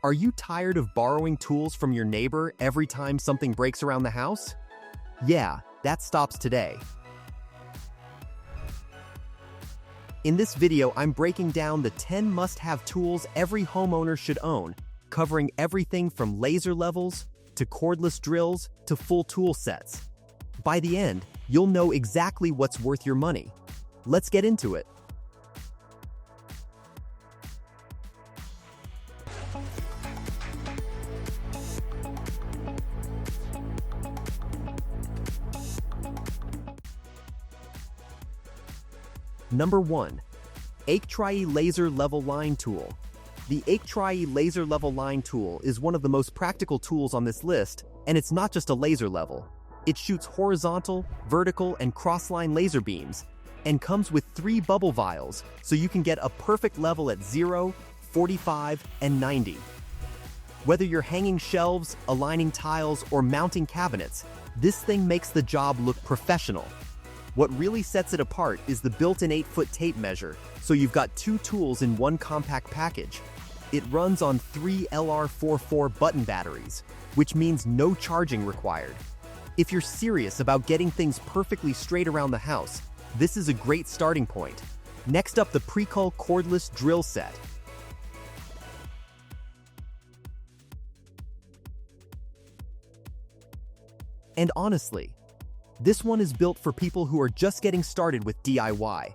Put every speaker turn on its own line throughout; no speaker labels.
Are you tired of borrowing tools from your neighbor every time something breaks around the house? Yeah, that stops today. In this video, I'm breaking down the 10 must-have tools every homeowner should own, covering everything from laser levels to cordless drills to full tool sets. By the end, you'll know exactly what's worth your money. Let's get into it. Number 1. Tri Laser Level Line Tool. The Tri Laser Level Line Tool is one of the most practical tools on this list, and it's not just a laser level. It shoots horizontal, vertical, and cross-line laser beams, and comes with 3 bubble vials, so you can get a perfect level at 0, 45, and 90. Whether you're hanging shelves, aligning tiles, or mounting cabinets, this thing makes the job look professional. What really sets it apart is the built-in 8-foot tape measure, so you've got 2 tools in one compact package. It runs on 3 LR44 button batteries, which means no charging required. If you're serious about getting things perfectly straight around the house, this is a great starting point. Next up, the Precol cordless drill set. And honestly, this one is built for people who are just getting started with DIY.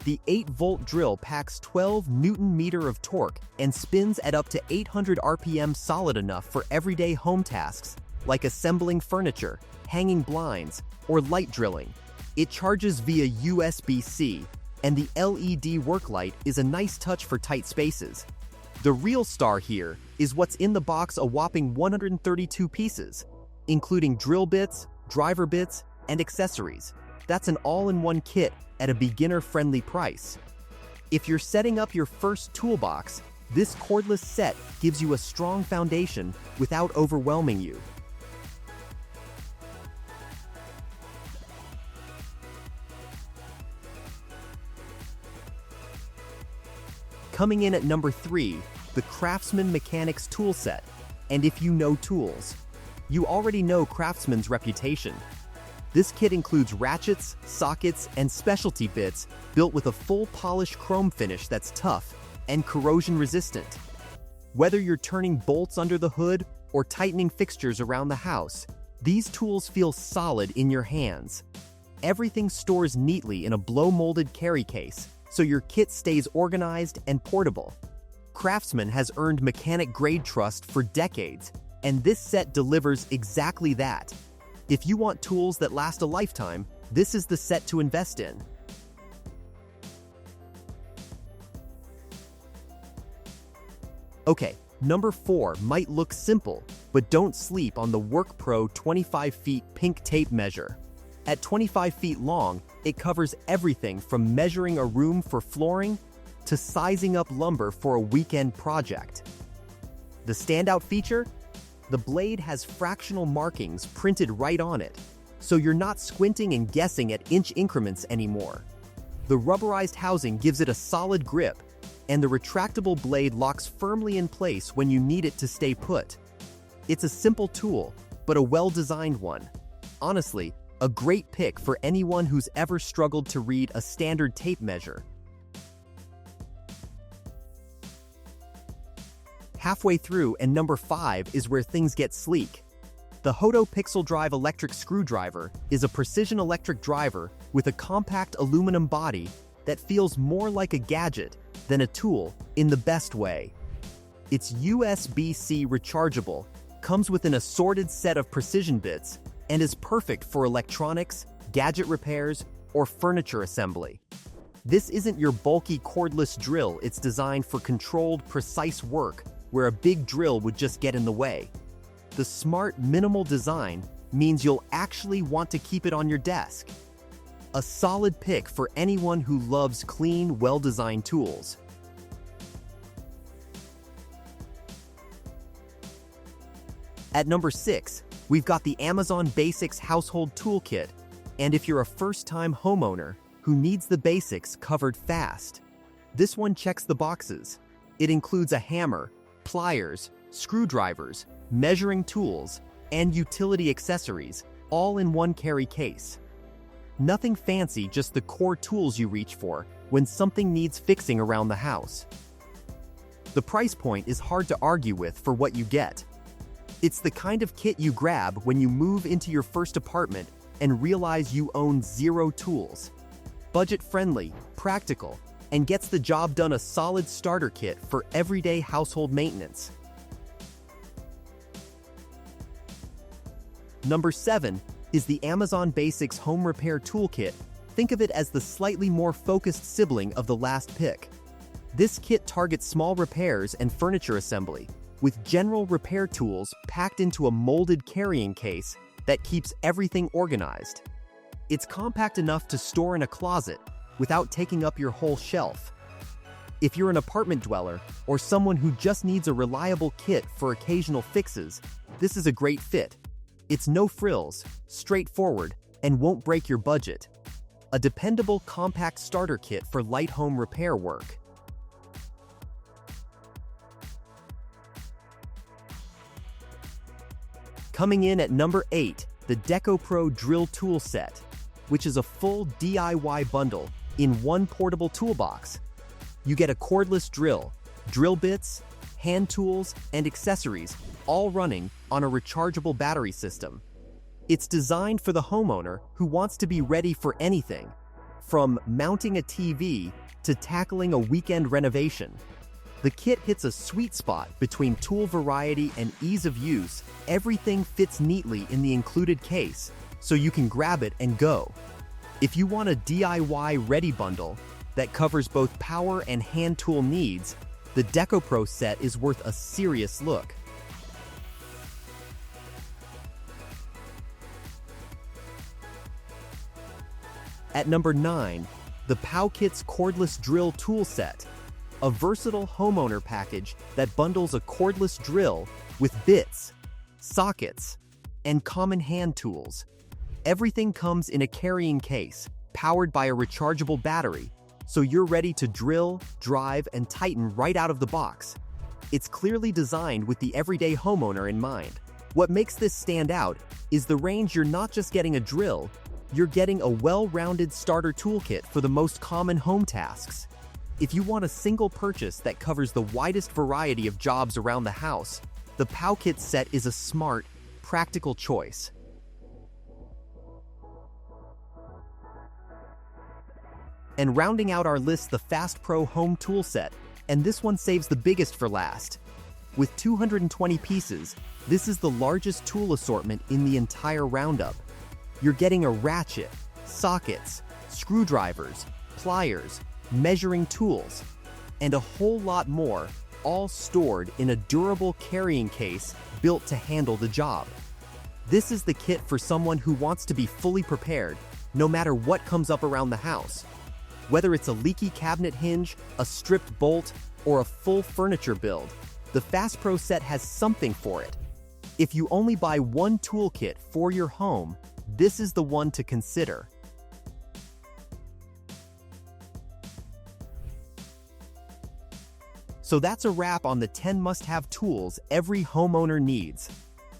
The 8-volt drill packs 12 Newton-meter of torque and spins at up to 800 RPM, solid enough for everyday home tasks like assembling furniture, hanging blinds, or light drilling. It charges via USB-C, and the LED work light is a nice touch for tight spaces. The real star here is what's in the box: a whopping 132 pieces, including drill bits, driver bits, and accessories. That's an all-in-one kit at a beginner-friendly price. If you're setting up your first toolbox, this cordless set gives you a strong foundation without overwhelming you. Coming in at number 3, the Craftsman Mechanics Tool Set. And if you know tools, you already know Craftsman's reputation. This kit includes ratchets, sockets, and specialty bits built with a full polished chrome finish that's tough and corrosion resistant. Whether you're turning bolts under the hood or tightening fixtures around the house, these tools feel solid in your hands. Everything stores neatly in a blow-molded carry case, so your kit stays organized and portable. Craftsman has earned mechanic-grade trust for decades, and this set delivers exactly that. If you want tools that last a lifetime, this is the set to invest in. Okay, number 4 might look simple, but don't sleep on the WorkPro 25 feet pink tape measure. At 25 feet long, it covers everything from measuring a room for flooring to sizing up lumber for a weekend project. The standout feature? The blade has fractional markings printed right on it, so you're not squinting and guessing at inch increments anymore. The rubberized housing gives it a solid grip, and the retractable blade locks firmly in place when you need it to stay put. It's a simple tool, but a well-designed one. Honestly, a great pick for anyone who's ever struggled to read a standard tape measure. Halfway through, and number 5 is where things get sleek. The Hodo Pixel Drive electric screwdriver is a precision electric driver with a compact aluminum body that feels more like a gadget than a tool in the best way. It's USB-C rechargeable, comes with an assorted set of precision bits, and is perfect for electronics, gadget repairs, or furniture assembly. This isn't your bulky cordless drill. It's designed for controlled, precise work where a big drill would just get in the way. The smart, minimal design means you'll actually want to keep it on your desk. A solid pick for anyone who loves clean, well-designed tools. At number 6, we've got the Amazon Basics Household Toolkit, and if you're a first-time homeowner who needs the basics covered fast, this one checks the boxes. It includes a hammer, pliers, screwdrivers, measuring tools, and utility accessories, all in one carry case. Nothing fancy, just the core tools you reach for when something needs fixing around the house. The price point is hard to argue with for what you get. It's the kind of kit you grab when you move into your first apartment and realize you own zero tools. Budget-friendly, practical, and gets the job done. A solid starter kit for everyday household maintenance. Number 7 is the Amazon Basics Home Repair Toolkit. Think of it as the slightly more focused sibling of the last pick. This kit targets small repairs and furniture assembly, with general repair tools packed into a molded carrying case that keeps everything organized. It's compact enough to store in a closet without taking up your whole shelf. If you're an apartment dweller or someone who just needs a reliable kit for occasional fixes, this is a great fit. It's no frills, straightforward, and won't break your budget. A dependable, compact starter kit for light home repair work. Coming in at number 8, the DecoPro Drill Tool Set, which is a full DIY bundle in one portable toolbox. You get a cordless drill, drill bits, hand tools, and accessories, all running on a rechargeable battery system. It's designed for the homeowner who wants to be ready for anything, from mounting a TV to tackling a weekend renovation. The kit hits a sweet spot between tool variety and ease of use. Everything fits neatly in the included case, so you can grab it and go. If you want a DIY ready bundle that covers both power and hand tool needs, the DecoPro set is worth a serious look. At number 9, the PowKits Cordless Drill Tool Set, a versatile homeowner package that bundles a cordless drill with bits, sockets, and common hand tools. Everything comes in a carrying case, powered by a rechargeable battery, so you're ready to drill, drive, and tighten right out of the box. It's clearly designed with the everyday homeowner in mind. What makes this stand out is the range. You're not just getting a drill, you're getting a well-rounded starter toolkit for the most common home tasks. If you want a single purchase that covers the widest variety of jobs around the house, the PowKits set is a smart, practical choice. And rounding out our list, the Fast Pro Home Tool Set, and this one saves the biggest for last. With 220 pieces, this is the largest tool assortment in the entire roundup. You're getting a ratchet, sockets, screwdrivers, pliers, measuring tools, and a whole lot more, all stored in a durable carrying case built to handle the job. This is the kit for someone who wants to be fully prepared, no matter what comes up around the house. Whether it's a leaky cabinet hinge, a stripped bolt, or a full furniture build, the Fast Pro set has something for it. If you only buy one toolkit for your home, this is the one to consider. So that's a wrap on the 10 must-have tools every homeowner needs.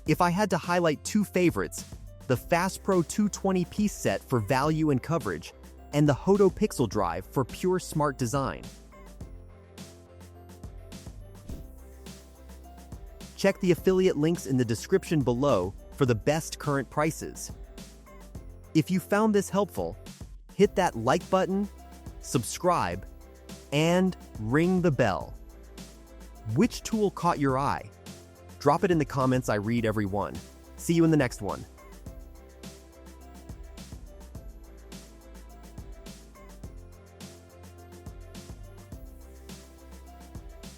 If I had to highlight two favorites, the Fast Pro 220-piece set for value and coverage, and the Hodo Pixel Drive for pure smart design. Check the affiliate links in the description below for the best current prices. If you found this helpful, hit that like button, subscribe, and ring the bell. Which tool caught your eye? Drop it in the comments. I read every one. See you in the next one.